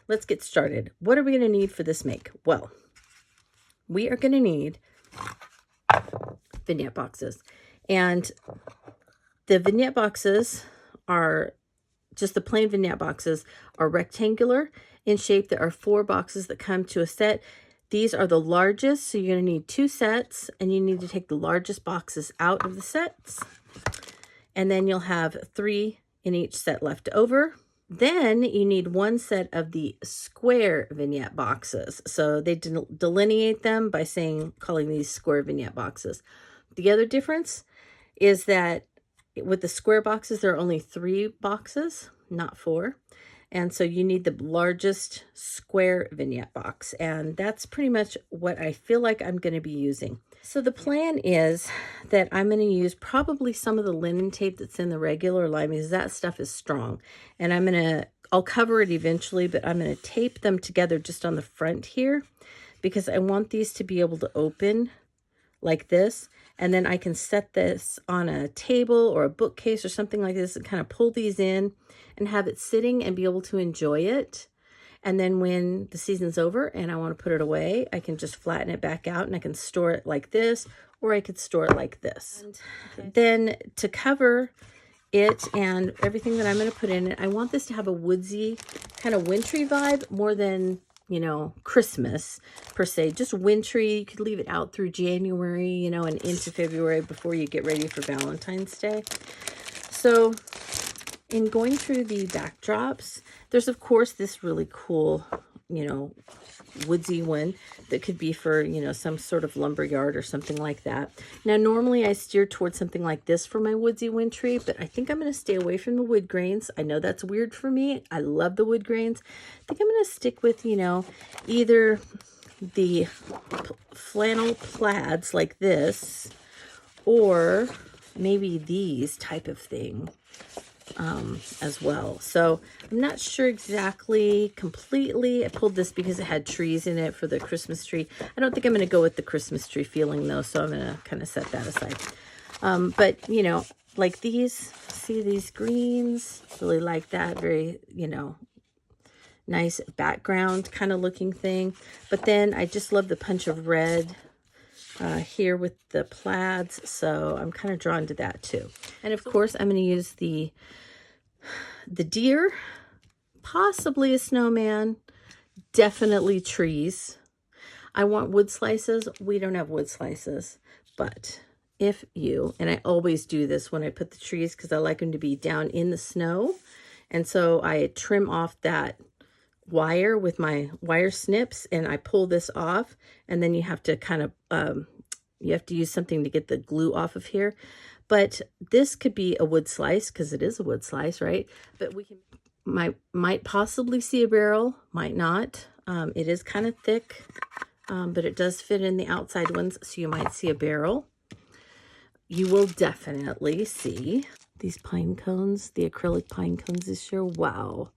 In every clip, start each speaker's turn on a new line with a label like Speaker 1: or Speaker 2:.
Speaker 1: let's get started. What are we going to need for this make? Well, we are going to need vignette boxes. And the vignette boxes are just the plain vignette boxes are rectangular in shape. There are 4 boxes that come to a set. These are the largest, so you're going to need 2 sets, and you need to take the largest boxes out of the sets. And then you'll have 3 in each set left over. Then you need 1 set of the square vignette boxes. So they delineate them by calling these square vignette boxes. The other difference is that with the square boxes, there are only 3 boxes, not 4. And so you need the largest square vignette box. And that's pretty much what I feel like I'm going to be using. So the plan is that I'm going to use probably some of the linen tape that's in the regular line, because that stuff is strong. And I'll cover it eventually, but I'm going to tape them together just on the front here, because I want these to be able to open like this. And then I can set this on a table or a bookcase or something like this and kind of pull these in and have it sitting and be able to enjoy it. And then when the season's over and I want to put it away, I can just flatten it back out and I can store it like this, or I could store it like this. Okay. Then to cover it and everything that I'm going to put in it, I want this to have a woodsy kind of wintry vibe more than, you know, Christmas per se, just wintry. You could leave it out through January, you know, and into February before you get ready for Valentine's Day. So in going through the backdrops, there's of course this really cool, you know, woodsy one that could be for, you know, some sort of lumber yard or something like that. Now, normally I steer towards something like this for my woodsy wintry, but I think I'm going to stay away from the wood grains. I know that's weird for me. I love the wood grains. I think I'm going to stick with, you know, either the flannel plaids like this, or maybe these type of thing as well. So I'm not sure exactly completely. I pulled this because it had trees in it for the Christmas tree. I don't think I'm going to go with the Christmas tree feeling though, so I'm going to kind of set that aside. But you know, like these, see these greens, really like that. Very, you know, nice background kind of looking thing. But then I just love the punch of red here with the plaids, so I'm kind of drawn to that too. And of course I'm going to use the deer, possibly a snowman, definitely trees. I want wood slices. We don't have wood slices, but if you, and I always do this when I put the trees because I like them to be down in the snow, and so I trim off that wire with my wire snips and I pull this off, and then you have to kind of you have to use something to get the glue off of here. But this could be a wood slice because it is a wood slice, right? But we can might possibly see a barrel, might not. It is kind of thick, but it does fit in the outside ones, so you might see a barrel. You will definitely see these pine cones, the acrylic pine cones this year. Wow,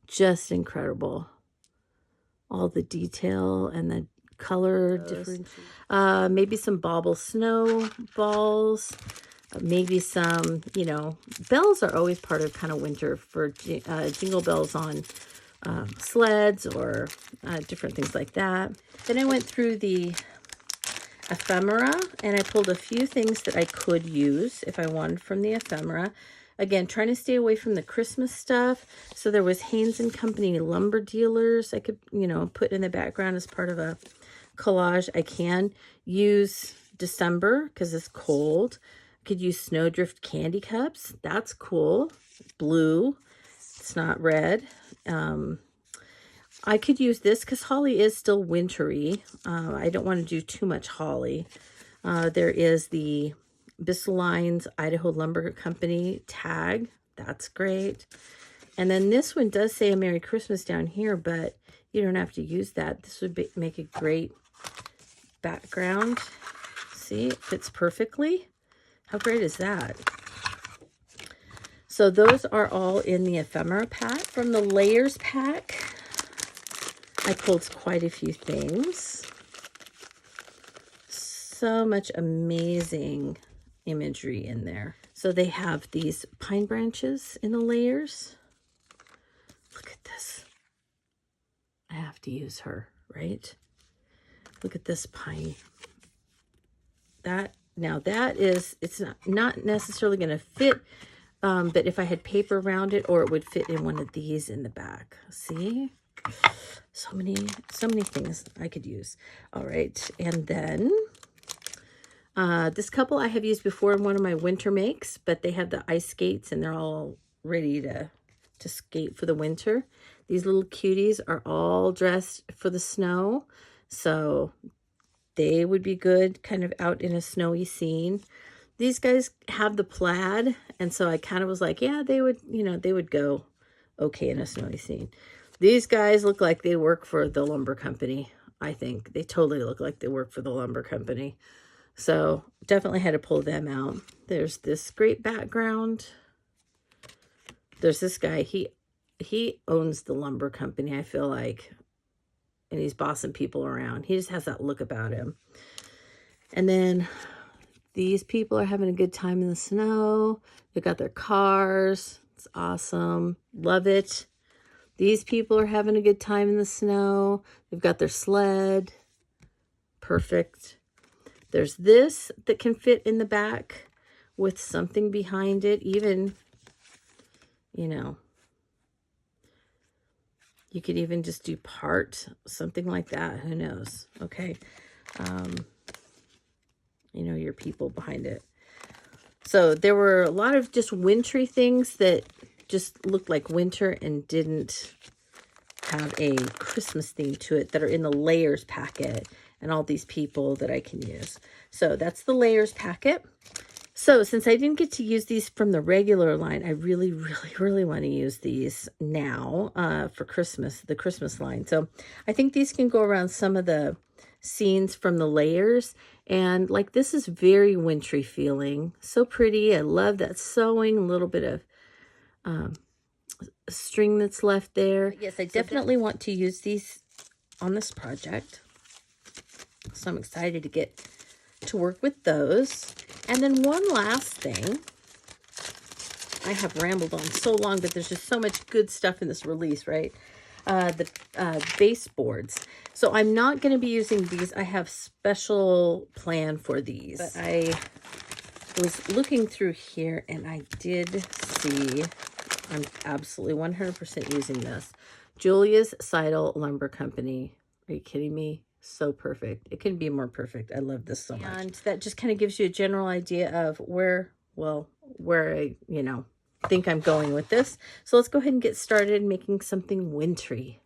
Speaker 1: just incredible. All the detail and the color different. Maybe some bauble snow balls. Maybe some, you know, bells are always part of kind of winter for jingle bells on sleds or different things like that. Then I went through the ephemera and I pulled a few things that I could use if I wanted from the ephemera. Again, trying to stay away from the Christmas stuff. So there was Haynes and Company lumber dealers I could, you know, put in the background as part of a collage. I can use December because it's cold. Could use Snowdrift candy cups. That's cool. Blue. It's not red. I could use this because holly is still wintry. I don't want to do too much holly. There is the Bissellines Idaho Lumber Company tag. That's great. And then this one does say a Merry Christmas down here, but you don't have to use that. This would make a great background. See, it fits perfectly. How great is that? So those are all in the ephemera pack. From the layers pack, I pulled quite a few things. So much amazing imagery in there. So they have these pine branches in the layers. Look at this. to use her, right? Look at this pine. Now that is, it's not necessarily going to fit, but if I had paper around it, or it would fit in one of these in the back. See? So many things I could use. All right, and then this couple I have used before in one of my winter makes, but they have the ice skates and they're all ready to skate for the winter. These little cuties are all dressed for the snow, so they would be good kind of out in a snowy scene. These guys have the plaid, and so I kind of was like, yeah, they would, you know, they would go okay in a snowy scene. These guys look like they work for the lumber company. I think they totally look like they work for the lumber company. So definitely had to pull them out. There's this great background. There's this guy. He owns the lumber company, I feel like. And he's bossing people around. He just has that look about him. And then these people are having a good time in the snow. They got their cars. It's awesome. Love it. These people are having a good time in the snow. They've got their sled. Perfect. There's this that can fit in the back with something behind it. Even, you know, you could even just do something like that. Who knows? Okay. You know, your people behind it. So there were a lot of just wintry things that just looked like winter and didn't have a Christmas theme to it that are in the layers packet, and all these people that I can use. So that's the layers packet. So since I didn't get to use these from the regular line, I really want to use these now for Christmas, the Christmas line. So I think these can go around some of the scenes from the layers. And like, this is very wintry feeling. So pretty. I love that sewing, a little bit of string that's left there. But yes, I definitely want to use these on this project. So I'm excited to get to work with those. And then one last thing. I have rambled on so long, but there's just so much good stuff in this release, right? The baseboards. So I'm not going to be using these. I have special plan for these. But I was looking through here and I did see, I'm absolutely 100% using this. Julia's Seidel Lumber Company. Are you kidding me? So perfect. It couldn't be more perfect. I love this so much. And that just kind of gives you a general idea of where I, you know, think I'm going with this. So let's go ahead and get started making something wintry.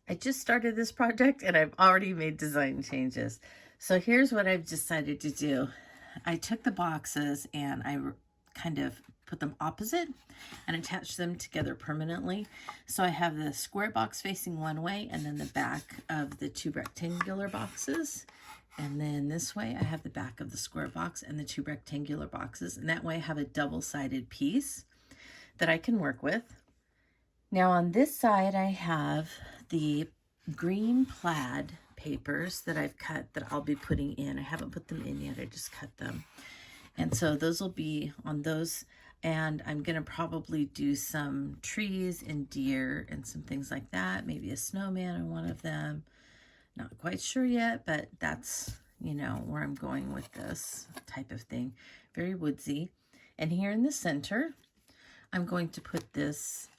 Speaker 1: I just started this project and I've already made design changes. So here's what I've decided to do. I took the boxes and I kind of put them opposite and attach them together permanently. So I have the square box facing one way and then the back of the two rectangular boxes. And then this way I have the back of the square box and the two rectangular boxes. And that way I have a double-sided piece that I can work with. Now on this side I have the green plaid papers that I've cut that I'll be putting in. I haven't put them in yet, I just cut them. And so those will be on those, and I'm gonna probably do some trees and deer and some things like that, maybe a snowman on one of them. Not quite sure yet, but that's, you know, where I'm going with this type of thing. Very woodsy. And here in the center, I'm going to put this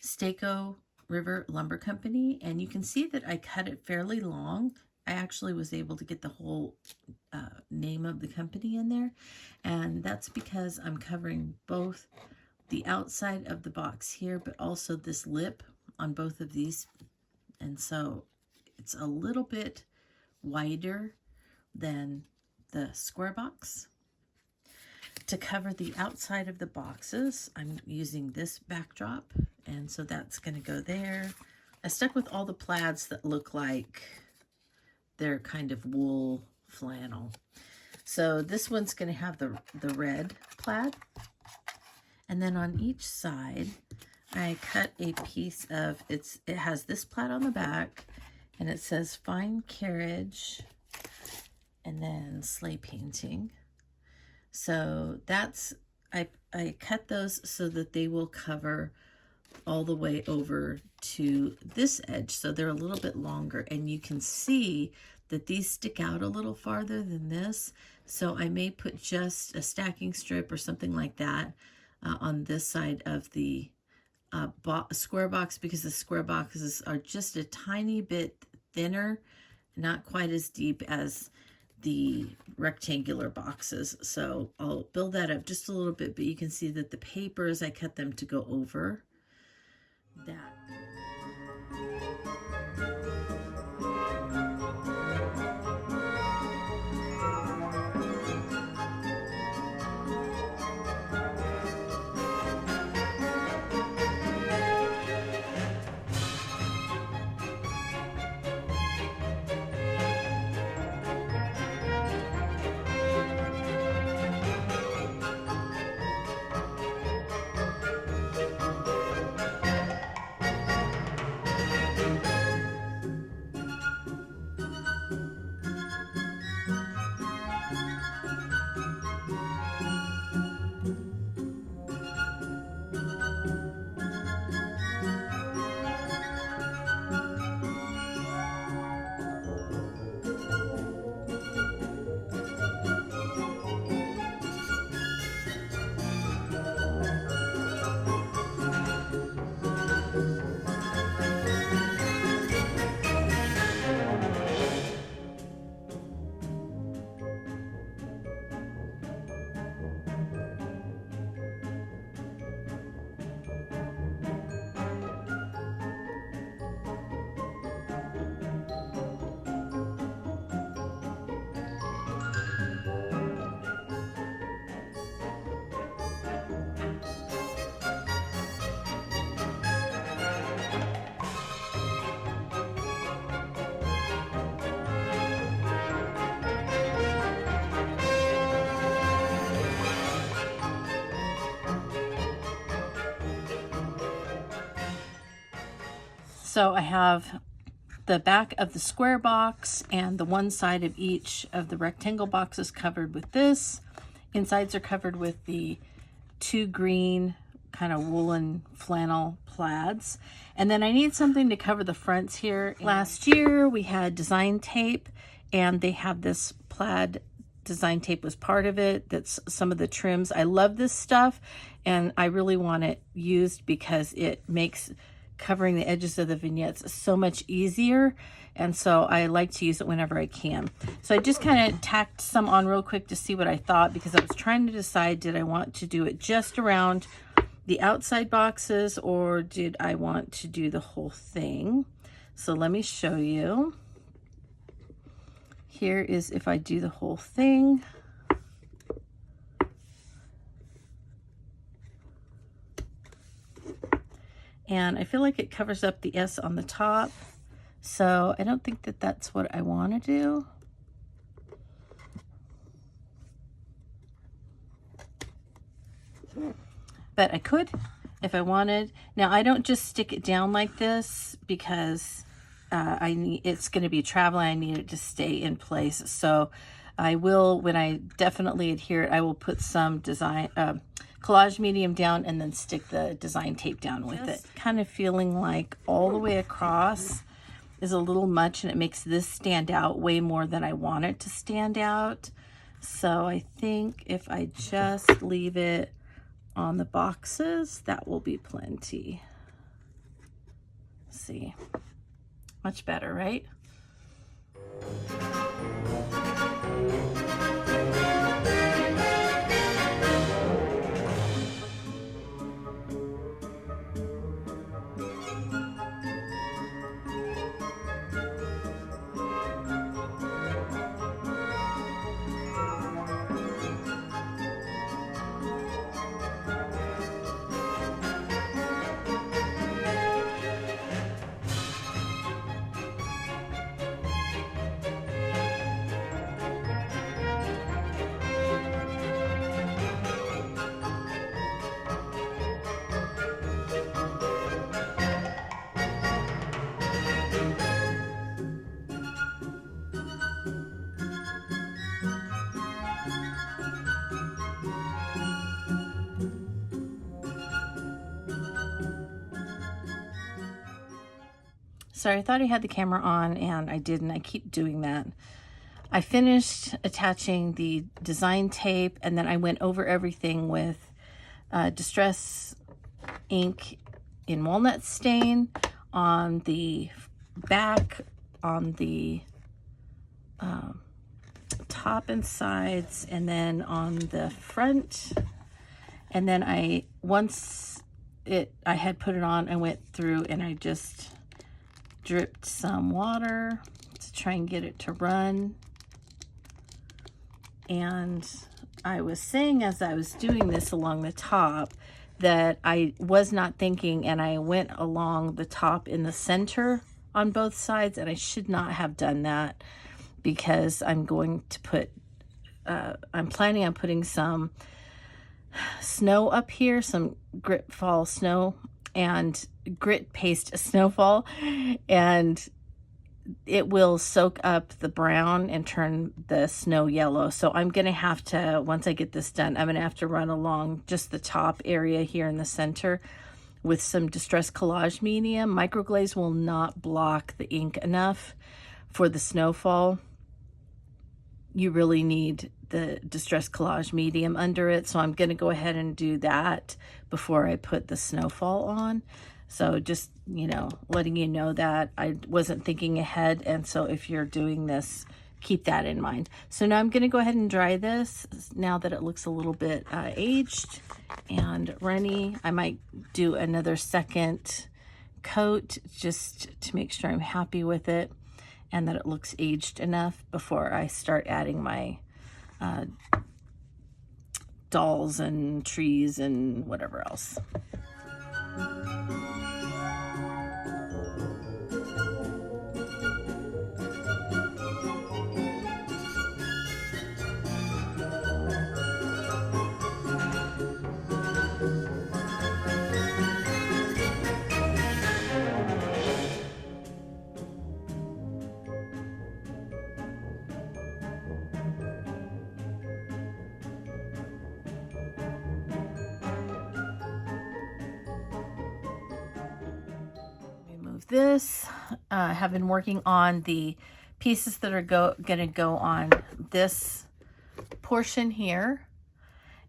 Speaker 1: Staco River Lumber Company, and you can see that I cut it fairly long. I actually was able to get the whole name of the company in there, and that's because I'm covering both the outside of the box here, but also this lip on both of these, and so it's a little bit wider than the square box. To cover the outside of the boxes, I'm using this backdrop, and so that's going to go there. I stuck with all the plaids that look like they're kind of wool flannel. So this one's going to have the red plaid. And then on each side, I cut a piece of, it has this plaid on the back, and it says fine carriage, and then sleigh painting. So that's, I cut those so that they will cover all the way over to this edge, so they're a little bit longer, and you can see that these stick out a little farther than this. So I may put just a stacking strip or something like that on this side of the square box, because the square boxes are just a tiny bit thinner, not quite as deep as the rectangular boxes. So I'll build that up just a little bit, but you can see that the papers, I cut them to go over that. So I have the back of the square box and the one side of each of the rectangle boxes covered with this. Insides are covered with the 2 green kind of woolen flannel plaids. And then I need something to cover the fronts here. Last year we had design tape, and they have this plaid design tape was part of it. That's some of the trims. I love this stuff, and I really want it used because it makes covering the edges of the vignettes so much easier, and so I like to use it whenever I can. So I just kind of tacked some on real quick to see what I thought, because I was trying to decide, did I want to do it just around the outside boxes, or did I want to do the whole thing? So let me show you. Here is if I do the whole thing. And I feel like it covers up the S on the top, so I don't think that that's what I want to do. But I could if I wanted. Now I don't just stick it down like this, because it's going to be traveling. I need it to stay in place. So I will, when I definitely adhere it, I will put some design collage medium down and then stick the design tape down with it. Kind of feeling like all the way across is a little much, and it makes this stand out way more than I want it to stand out. So I think if I just leave it on the boxes, that will be plenty. Let's see, much better, right? Sorry, I thought I had the camera on and I didn't. I keep doing that. I finished attaching the design tape, and then I went over everything with Distress ink in walnut stain on the back, on the top and sides, and then on the front. And then I had put it on, I went through and I just dripped some water to try and get it to run. And I was saying as I was doing this along the top that I was not thinking, and I went along the top in the center on both sides, and I should not have done that, because I'm going to put, I'm planning on putting some snow up here, some grit fall snow and grit paste snowfall, and it will soak up the brown and turn the snow yellow. So I'm going to have to, once I get this done, I'm going to have to run along just the top area here in the center with some Distress Collage Medium. Microglaze will not block the ink enough for the snowfall. You really need the Distress Collage Medium under it. So I'm going to go ahead and do that before I put the snowfall on. So just, you know, letting you know that I wasn't thinking ahead. And so if you're doing this, keep that in mind. So now I'm going to go ahead and dry this now that it looks a little bit aged and runny. I might do another second coat just to make sure I'm happy with it and that it looks aged enough before I start adding my dolls and trees and whatever else. This I have been working on the pieces that are gonna go on this portion here,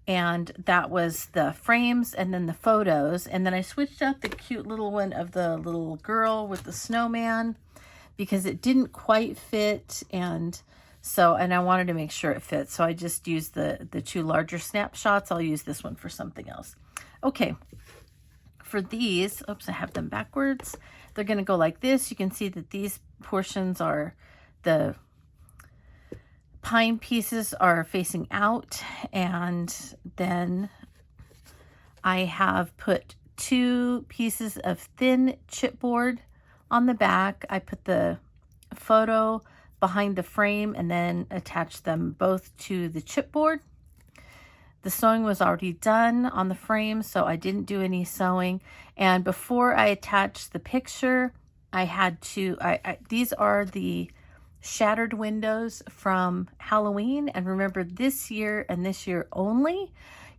Speaker 1: and that was the frames and then the photos, and then I switched out the cute little one of the little girl with the snowman because it didn't quite fit, and I wanted to make sure it fits, so I just used the two larger snapshots. I'll use this one for something else. Okay, for these, oops, I have them backwards. They're going to go like this. You can see that these portions are, the pine pieces are facing out, and then I have put 2 pieces of thin chipboard on the back. I put the photo behind the frame and then attached them both to the chipboard. The sewing was already done on the frame, so I didn't do any sewing. And before I attached the picture, I had to, these are the shattered windows from Halloween. And remember, this year and this year only,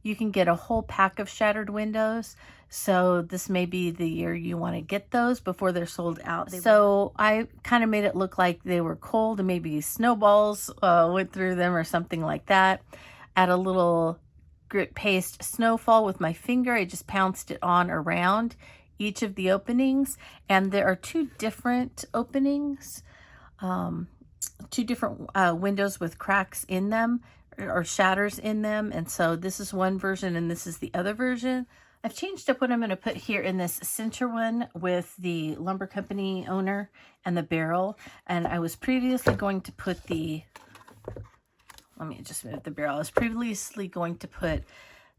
Speaker 1: you can get a whole pack of shattered windows. So this may be the year you want to get those before they're sold out. So I kind of made it look like they were cold and maybe snowballs went through them or something like that. Add a little grit paste snowfall with my finger. I just pounced it on around each of the openings, and there are 2 different openings, 2 different windows with cracks in them or shatters in them, and so this is one version and this is the other version. I've changed up what I'm going to put here in this center one with the lumber company owner and the barrel, and I was previously going to put the, let me just move the barrel. I was previously going to put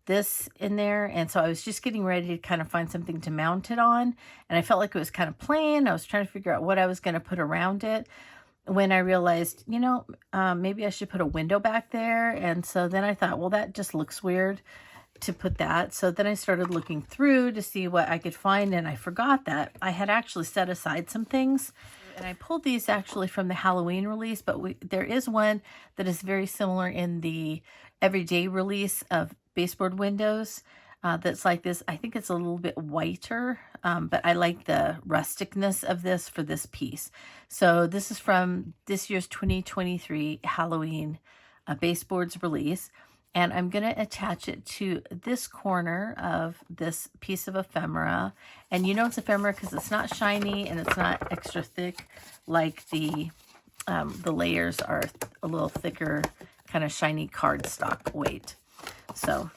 Speaker 1: this in there, and so I was just getting ready to kind of find something to mount it on, and I felt like it was kind of plain. I was trying to figure out what I was going to put around it when I realized, you know, maybe I should put a window back there. And so then I thought, well, that just looks weird to put that. So then I started looking through to see what I could find, and I forgot that I had actually set aside some things. And I pulled these actually from the Halloween release, but there is one that is very similar in the everyday release of baseboard windows. that's like this. I think it's a little bit whiter, but I like the rusticness of this for this piece. So this is from this year's 2023 Halloween baseboards release. And I'm going to attach it to this corner of this piece of ephemera. And you know it's ephemera because it's not shiny and it's not extra thick like the layers are a little thicker, kind of shiny cardstock weight. So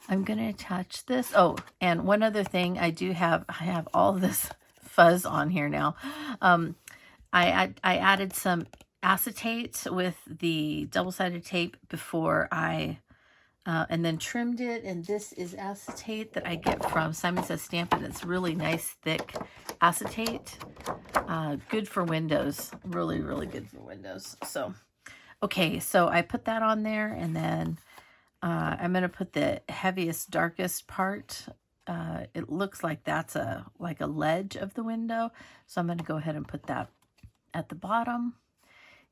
Speaker 1: I'm going to attach this. Oh, and one other thing I have all of this fuzz on here now. I added some acetate with the double-sided tape before and then trimmed it. And this is acetate that I get from Simon Says Stampin'. It's really nice, thick acetate. Good for windows. Really, really good for windows. So, okay, so I put that on there, and then I'm going to put the heaviest, darkest part. It looks like that's like a ledge of the window. So I'm going to go ahead and put that at the bottom.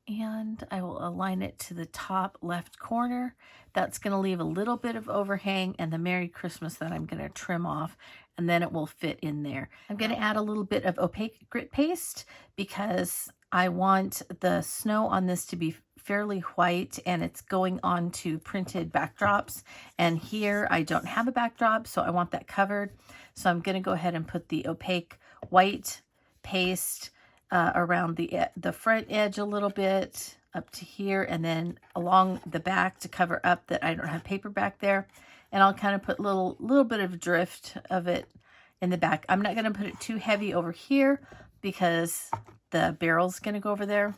Speaker 1: And I will align it to the top left corner. That's going to leave a little bit of overhang and the Merry Christmas that I'm going to trim off, and then it will fit in there. I'm going to add a little bit of opaque grit paste because I want the snow on this to be fairly white, and it's going on to printed backdrops. And here I don't have a backdrop, so I want that covered. So I'm going to go ahead and put the opaque white paste around the front edge a little bit up to here, and then along the back to cover up that I don't have paper back there. And I'll kind of put little bit of drift of it in the back. I'm not going to put it too heavy over here because the barrel's going to go over there.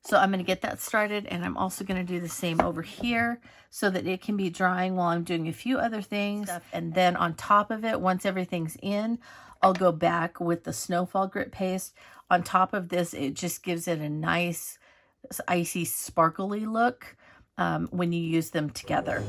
Speaker 1: So I'm going to get that started, and I'm also going to do the same over here so that it can be drying while I'm doing a few other things. And then on top of it, once everything's in, I'll go back with the Snowfall grit paste. On top of this, it just gives it a nice, icy, sparkly look when you use them together.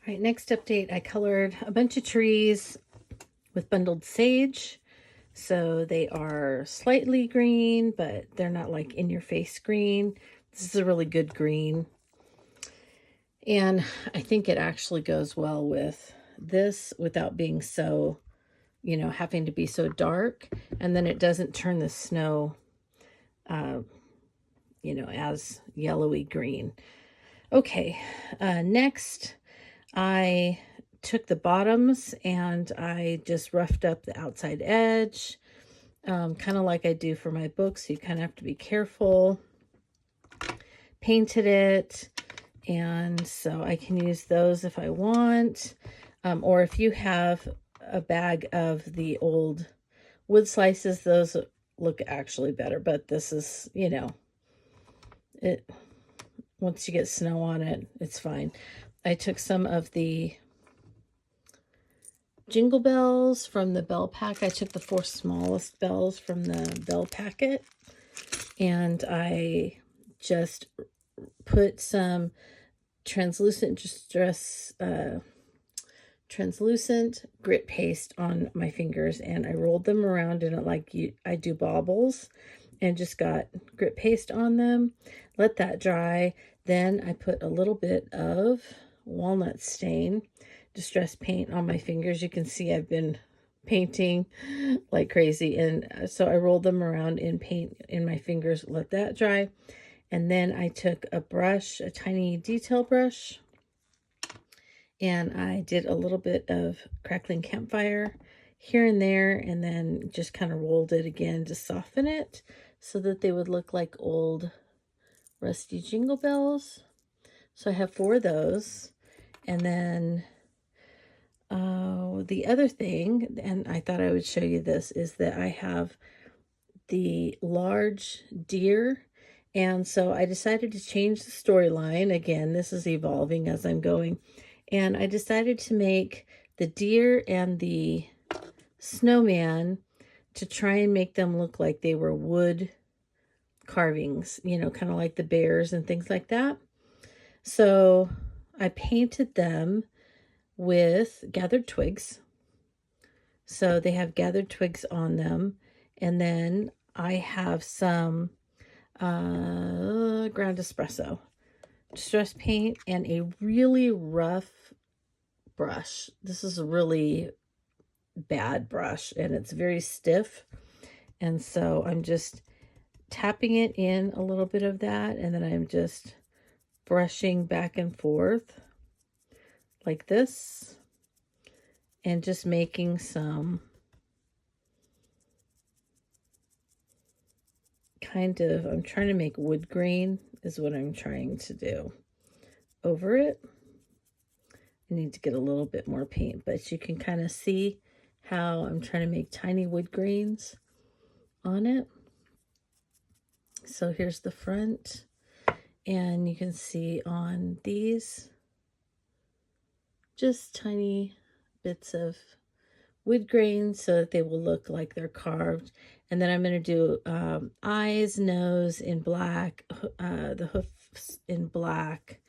Speaker 1: All right, next update, I colored a bunch of trees with bundled sage. So they are slightly green, but they're not like in your face green. This is a really good green. And I think it actually goes well with this without being so, you know, having to be so dark. And then it doesn't turn the snow, you know, as yellowy green. Okay, next I took the bottoms and I just roughed up the outside edge, kind of like I do for my books. You kind of have to be careful. Painted it, and so I can use those if I want, or if you have a bag of the old wood slices, those look actually better. But this is, you know, it once you get snow on it, it's fine. I took some of the jingle bells from the bell pack. I took the 4 smallest bells from the bell packet, and I just put some translucent grit paste on my fingers, and I rolled them around in it like I do baubles, and just got grit paste on them. Let that dry. Then I put a little bit of walnut stain, distress paint on my fingers. You can see I've been painting like crazy. And so I rolled them around in paint in my fingers, let that dry. And then I took a brush, a tiny detail brush, and I did a little bit of crackling campfire here and there, and then just kind of rolled it again to soften it so that they would look like old rusty jingle bells. So I have 4 of those. And then the other thing, and I thought I would show you this, is that I have the large deer. And so I decided to change the storyline. Again, this is evolving as I'm going. And I decided to make the deer and the snowman to try and make them look like they were wood carvings, you know, kind of like the bears and things like that. So I painted them with gathered twigs. So they have gathered twigs on them. And then I have some ground espresso, distress paint, and a really rough brush. This is a really bad brush and it's very stiff. And so I'm just tapping it in a little bit of that, and then I'm just brushing back and forth like this and just making some kind of, I'm trying to make wood grain is what I'm trying to do over it. I need to get a little bit more paint, but you can kind of see how I'm trying to make tiny wood grains on it. So here's the front, and you can see on these just tiny bits of wood grain so that they will look like they're carved. And then I'm going to do eyes, nose in black, the hoofs in black,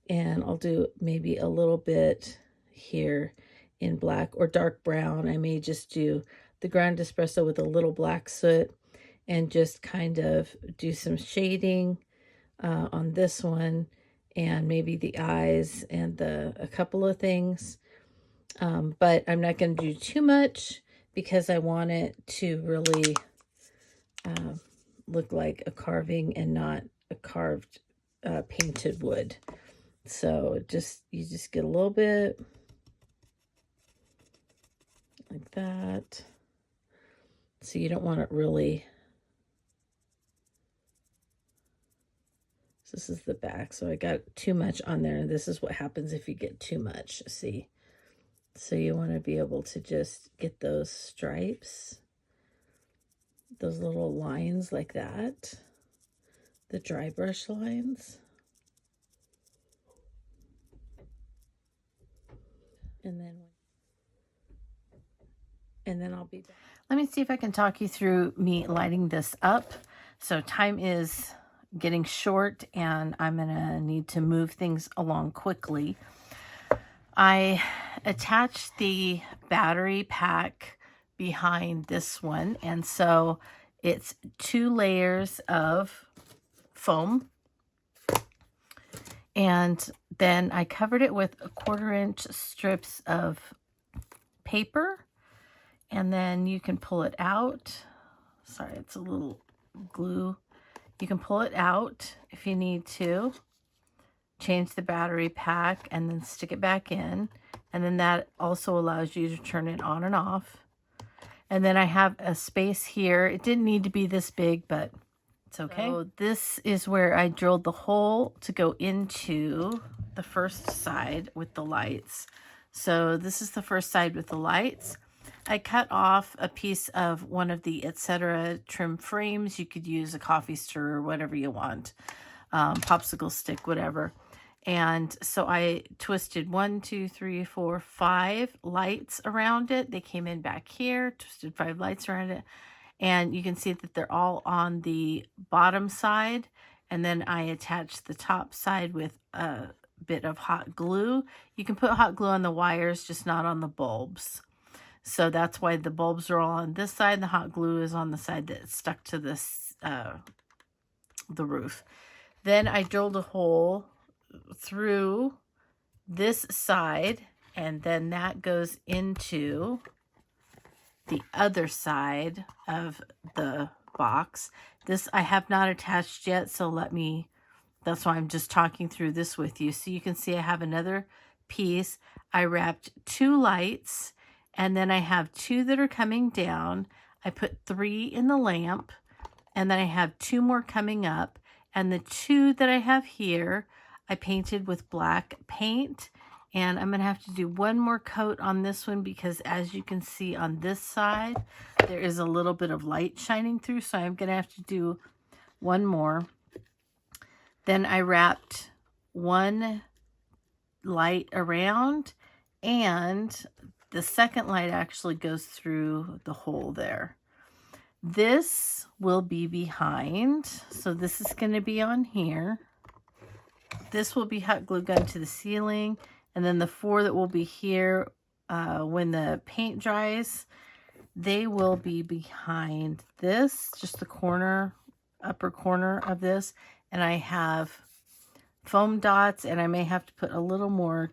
Speaker 1: and I'll do maybe a little bit here in black or dark brown. I may just do the ground espresso with a little black soot and just kind of do some shading on this one, and maybe the eyes and a couple of things. But I'm not going to do too much because I want it to really look like a carving and not a carved painted wood. So you just get a little bit like that. So you don't want it really. So this is the back. So I got too much on there. And this is what happens if you get too much. See? So you want to be able to just get those stripes, those little lines like that, the dry brush lines. And then I'll be back. Let me see if I can talk you through me lighting this up. So time is getting short and I'm going to need to move things along quickly. I attached the battery pack behind this one, and so it's 2 layers of foam, and then I covered it with 1/4-inch strips of paper, and then you can pull it out. Sorry, it's a little glue. You can pull it out if you need to. Change the battery pack and then stick it back in, and then that also allows you to turn it on and off. And then I have a space here. It didn't need to be this big, but it's okay. So this is where I drilled the hole to go into the first side with the lights. So this is the first side with the lights. I cut off a piece of one of the etc. trim frames. You could use a coffee stirrer, whatever you want, popsicle stick, whatever. And so I twisted 1, 2, 3, 4, 5 lights around it. They came in back here, twisted 5 lights around it. And you can see that they're all on the bottom side. And then I attached the top side with a bit of hot glue. You can put hot glue on the wires, just not on the bulbs. So that's why the bulbs are all on this side. The hot glue is on the side that's stuck to this, the roof. Then I drilled a hole through this side, and then that goes into the other side of the box. This I have not attached yet, so that's why I'm just talking through this with you. So you can see I have another piece. I wrapped 2 lights, and then I have 2 that are coming down. I put 3 in the lamp, and then I have 2 more coming up. And the 2 that I have here, I painted with black paint. And I'm going to have to do one more coat on this one because, as you can see on this side, there is a little bit of light shining through. So I'm going to have to do one more. Then I wrapped 1 light around, and the second light actually goes through the hole there. This will be behind, so this is going to be on here. This will be hot glue gun to the ceiling, and then the 4 that will be here when the paint dries, they will be behind this, just the corner, upper corner of this. And I have foam dots, and I may have to put a little more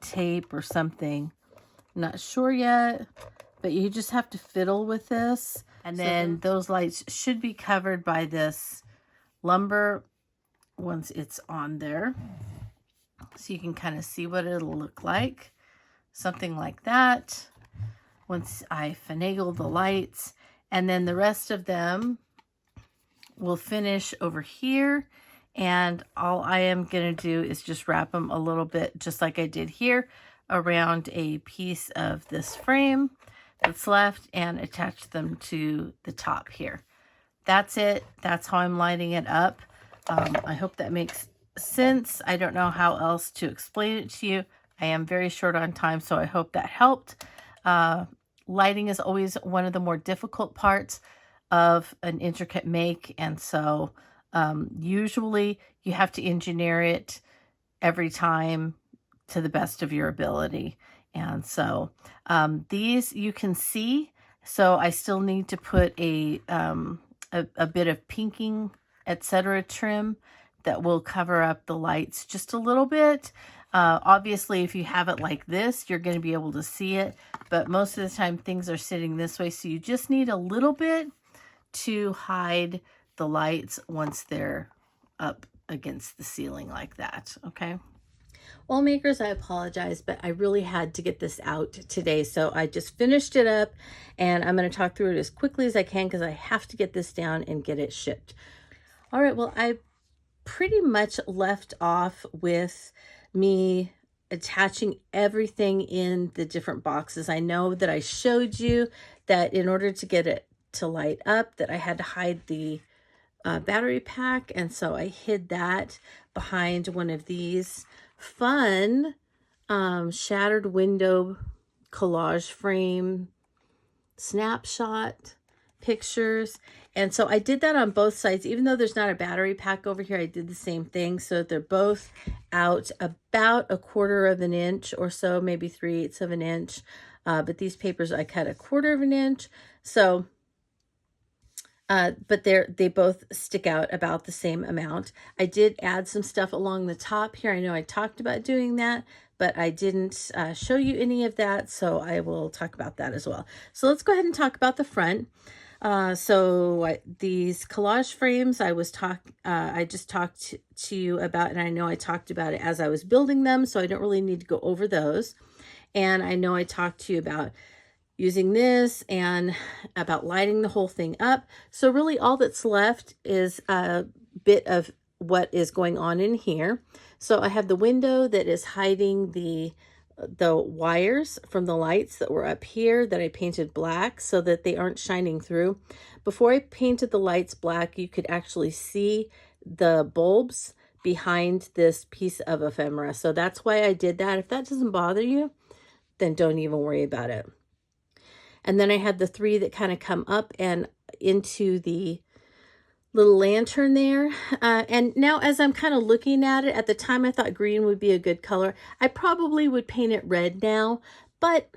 Speaker 1: tape or something. I'm not sure yet, but you just have to fiddle with this. And then those lights should be covered by this lumber once it's on there. So you can kind of see what it'll look like. Something like that. Once I finagle the lights. And then the rest of them will finish over here. And all I am going to do is just wrap them a little bit, just like I did here, around a piece of this frame that's left and attach them to the top here. That's it. That's how I'm lighting it up. I hope that makes sense. I don't know how else to explain it to you. I am very short on time, so I hope that helped. Lighting is always one of the more difficult parts of an intricate make, and so usually you have to engineer it every time to the best of your ability. And so these you can see, so I still need to put a bit of pinking, etc. trim that will cover up the lights just a little bit. Obviously, if you have it like this, you're going to be able to see it, but most of the time things are sitting this way, so you just need a little bit to hide the lights once they're up against the ceiling like that. Okay. Well, makers, I apologize, but I really had to get this out today, so I just finished it up, and I'm going to talk through it as quickly as I can because I have to get this down and get it shipped. All right, well, I pretty much left off with me attaching everything in the different boxes. I know that I showed you that in order to get it to light up, that I had to hide the battery pack, and so I hid that behind one of these fun shattered window collage frame snapshot pictures. And so I did that on both sides. Even though there's not a battery pack over here, I did the same thing. So they're both out about 1/4 of an inch or so, maybe 3/8 of an inch. But these papers I cut 1/4 of an inch. So but they both stick out about the same amount. I did add some stuff along the top here. I know I talked about doing that, but I didn't show you any of that, so I will talk about that as well. So let's go ahead and talk about the front. These collage frames I just talked to you about, and I know I talked about it as I was building them, so I don't really need to go over those. And I know I talked to you about using this and about lighting the whole thing up. So really all that's left is a bit of what is going on in here. So I have the window that is hiding the wires from the lights that were up here that I painted black so that they aren't shining through. Before I painted the lights black, you could actually see the bulbs behind this piece of ephemera. So that's why I did that. If that doesn't bother you, then don't even worry about it. And then I had the 3 that kind of come up and into the little lantern there. And now as I'm kind of looking at it, at the time I thought green would be a good color. I probably would paint it red now, but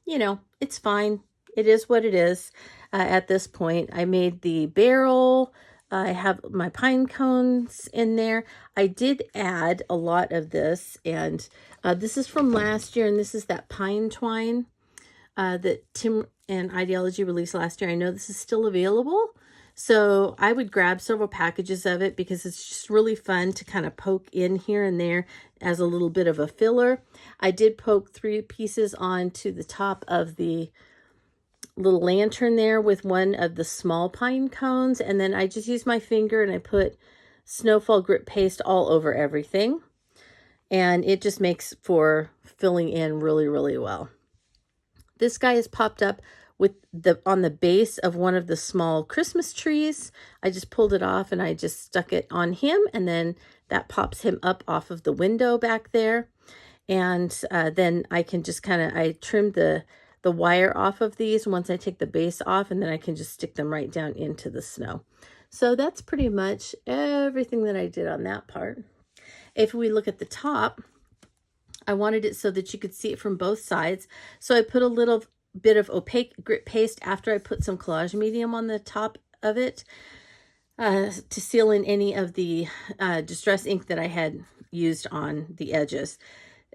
Speaker 1: you know, it's fine. It is what it is at this point. I made the barrel I have my pine cones in there. I did add a lot of this, and this is from last year, and this is that pine twine that Tim and Idea-ology released last year. I know this is still available, so I would grab several packages of it because it's just really fun to kind of poke in here and there as a little bit of a filler. I did poke 3 pieces onto the top of the little lantern there with one of the small pine cones, and then I just used my finger and I put snowfall grit paste all over everything, and it just makes for filling in really, really well. This guy is popped up with on the base of one of the small Christmas trees. I just pulled it off and I just stuck it on him, and then that pops him up off of the window back there. And then I can just I trimmed the wire off of these once I take the base off, and then I can just stick them right down into the snow. So that's pretty much everything that I did on that part. If we look at the top, I wanted it so that you could see it from both sides. So I put a little bit of opaque grit paste after I put some collage medium on the top of it to seal in any of the distress ink that I had used on the edges.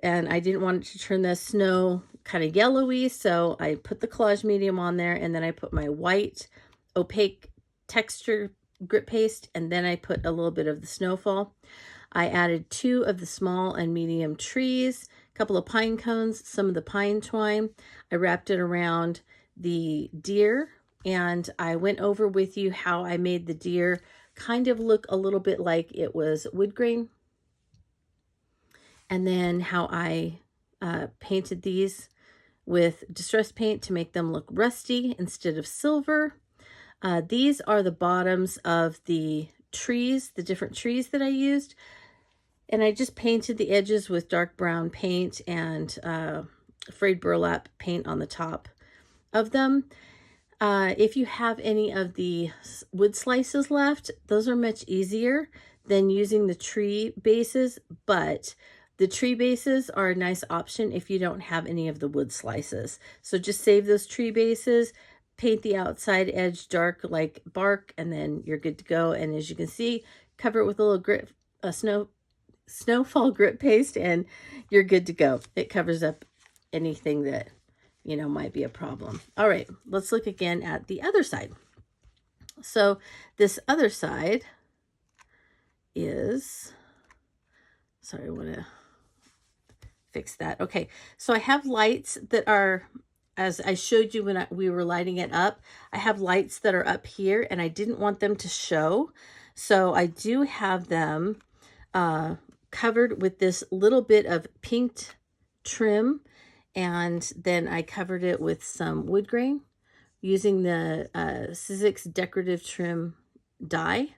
Speaker 1: And I didn't want it to turn the snow kind of yellowy, so I put the collage medium on there, and then I put my white opaque texture grit paste, and then I put a little bit of the snowfall. I added 2 of the small and medium trees, a couple of pine cones, some of the pine twine. I wrapped it around the deer, and I went over with you how I made the deer kind of look a little bit like it was wood grain. And then how I painted these with distress paint to make them look rusty instead of silver. These are the bottoms of the trees, the different trees that I used. And I just painted the edges with dark brown paint and frayed burlap paint on the top of them. If you have any of the wood slices left, those are much easier than using the tree bases, but the tree bases are a nice option if you don't have any of the wood slices. So just save those tree bases, paint the outside edge dark like bark, and then you're good to go. And as you can see, cover it with a little snowfall grit paste, and you're good to go. It covers up anything that, you know, might be a problem. All right, let's look again at the other side. So this other side is, sorry, I want to fix that. Okay, so I have lights that are, as I showed you when we were lighting it up, I have lights that are up here, and I didn't want them to show. So I do have them covered with this little bit of pinked trim, and then I covered it with some wood grain using the Sizzix decorative trim die.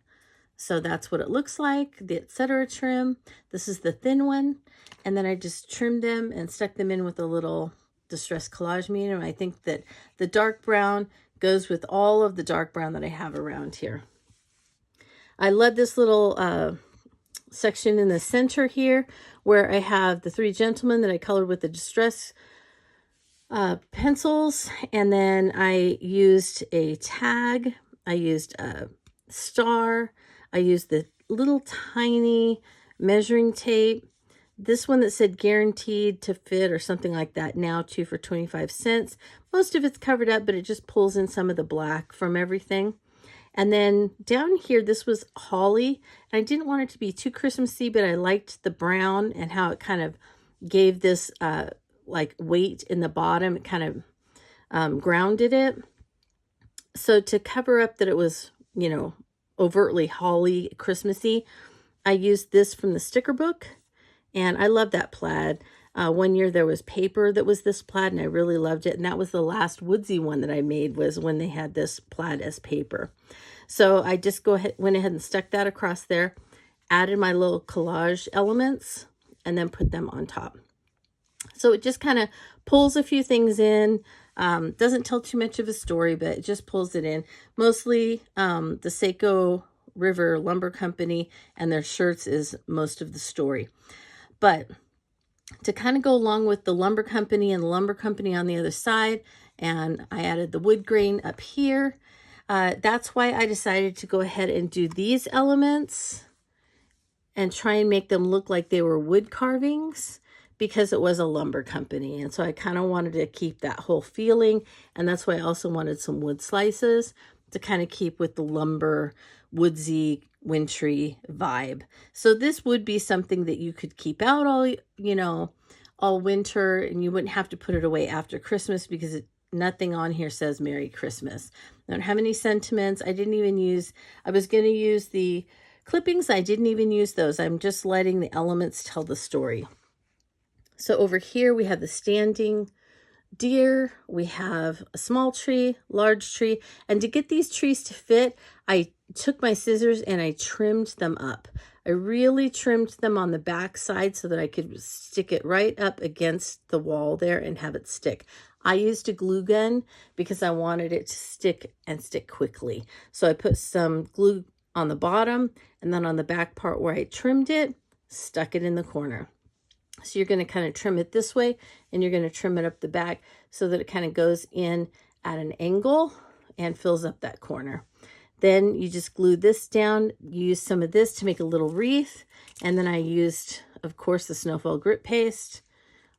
Speaker 1: So that's what it looks like, the etc. trim. This is the thin one. And then I just trimmed them and stuck them in with a little distress collage medium. I think that the dark brown goes with all of the dark brown that I have around here. I love this little section in the center here where I have the 3 gentlemen that I colored with the distress pencils. And then I used a tag. I used a star. I used the little tiny measuring tape. This one that said guaranteed to fit or something like that, now 2 for 25 cents. Most of it's covered up, but it just pulls in some of the black from everything. And then down here, this was holly. And I didn't want it to be too Christmassy, but I liked the brown and how it kind of gave this like weight in the bottom. It kind of grounded it. So to cover up that it was, you know, overtly holly Christmassy, I used this from the sticker book, and I love that plaid. One year there was paper that was this plaid, and I really loved it, and that was the last woodsy one that I made, was when they had this plaid as paper. So I just went ahead and stuck that across there, added my little collage elements, and then put them on top. So it just kind of pulls a few things in. Doesn't tell too much of a story, but it just pulls it in. Mostly the Saco River Lumber Company and their shirts is most of the story. But to kind of go along with the lumber company and the lumber company on the other side, and I added the wood grain up here. That's why I decided to go ahead and do these elements and try and make them look like they were wood carvings, because it was a lumber company. And so I kind of wanted to keep that whole feeling. And that's why I also wanted some wood slices to kind of keep with the lumber, woodsy, wintry vibe. So this would be something that you could keep out all winter, and you wouldn't have to put it away after Christmas, because nothing on here says Merry Christmas. I don't have any sentiments. I was going to use the clippings. I didn't even use those. I'm just letting the elements tell the story. So over here we have the standing deer, we have a small tree, large tree, and to get these trees to fit, I took my scissors and I trimmed them up. I really trimmed them on the back side so that I could stick it right up against the wall there and have it stick. I used a glue gun because I wanted it to stick and stick quickly. So I put some glue on the bottom, and then on the back part where I trimmed it, stuck it in the corner. So you're going to kind of trim it this way, and you're going to trim it up the back so that it kind of goes in at an angle and fills up that corner. Then you just glue this down. You use some of this to make a little wreath. And then I used, of course, the snowfall grit paste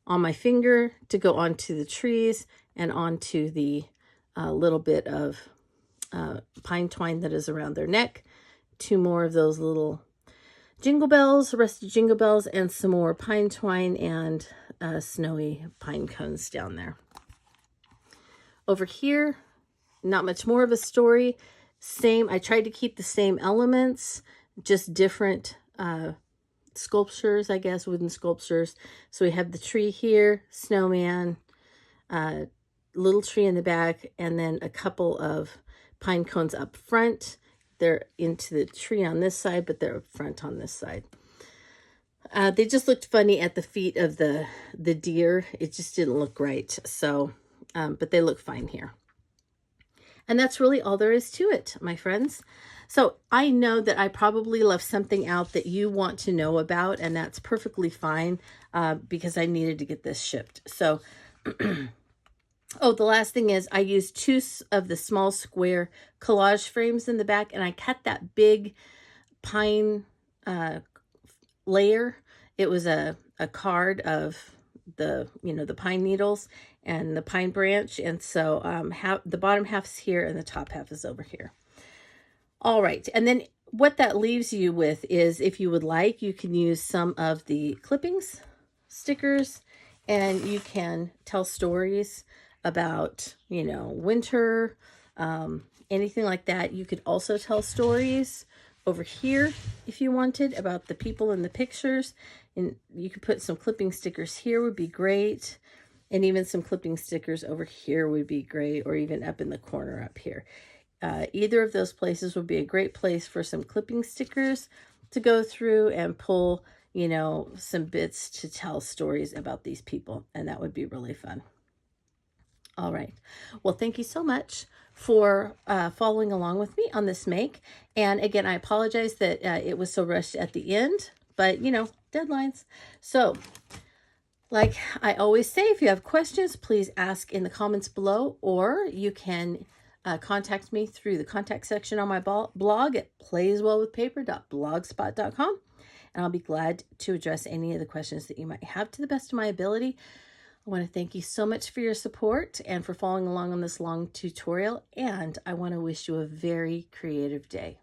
Speaker 1: on my finger to go onto the trees and onto the little bit of pine twine that is around their neck. 2 more of those little jingle bells, rusty jingle bells, and some more pine twine and snowy pine cones down there. Over here, not much more of a story. I tried to keep the same elements, just different sculptures, I guess, wooden sculptures. So we have the tree here, snowman, little tree in the back, and then a couple of pine cones up front. They're into the tree on this side, but they're up front on this side. They just looked funny at the feet of the deer. It just didn't look right. So, but they look fine here. And that's really all there is to it, my friends. So I know that I probably left something out that you want to know about, and that's perfectly fine because I needed to get this shipped. So, oh, the last thing is I used 2 of the small square collage frames in the back, and I cut that big pine layer. It was a card of the pine needles and the pine branch, and so the bottom half's here and the top half is over here. All right, and then what that leaves you with is, if you would like, you can use some of the clippings, stickers, and you can tell stories about, winter, anything like that. You could also tell stories over here if you wanted about the people in the pictures, and you could put some clipping stickers here would be great, and even some clipping stickers over here would be great, or even up in the corner up here. Either of those places would be a great place for some clipping stickers to go through and pull, some bits to tell stories about these people, and that would be really fun. All right. Well, thank you so much for following along with me on this make. And again, I apologize that it was so rushed at the end, but deadlines. So like I always say, if you have questions, please ask in the comments below, or you can contact me through the contact section on my blog at playswellwithpaper.blogspot.com. And I'll be glad to address any of the questions that you might have to the best of my ability. I want to thank you so much for your support and for following along on this long tutorial. And I want to wish you a very creative day.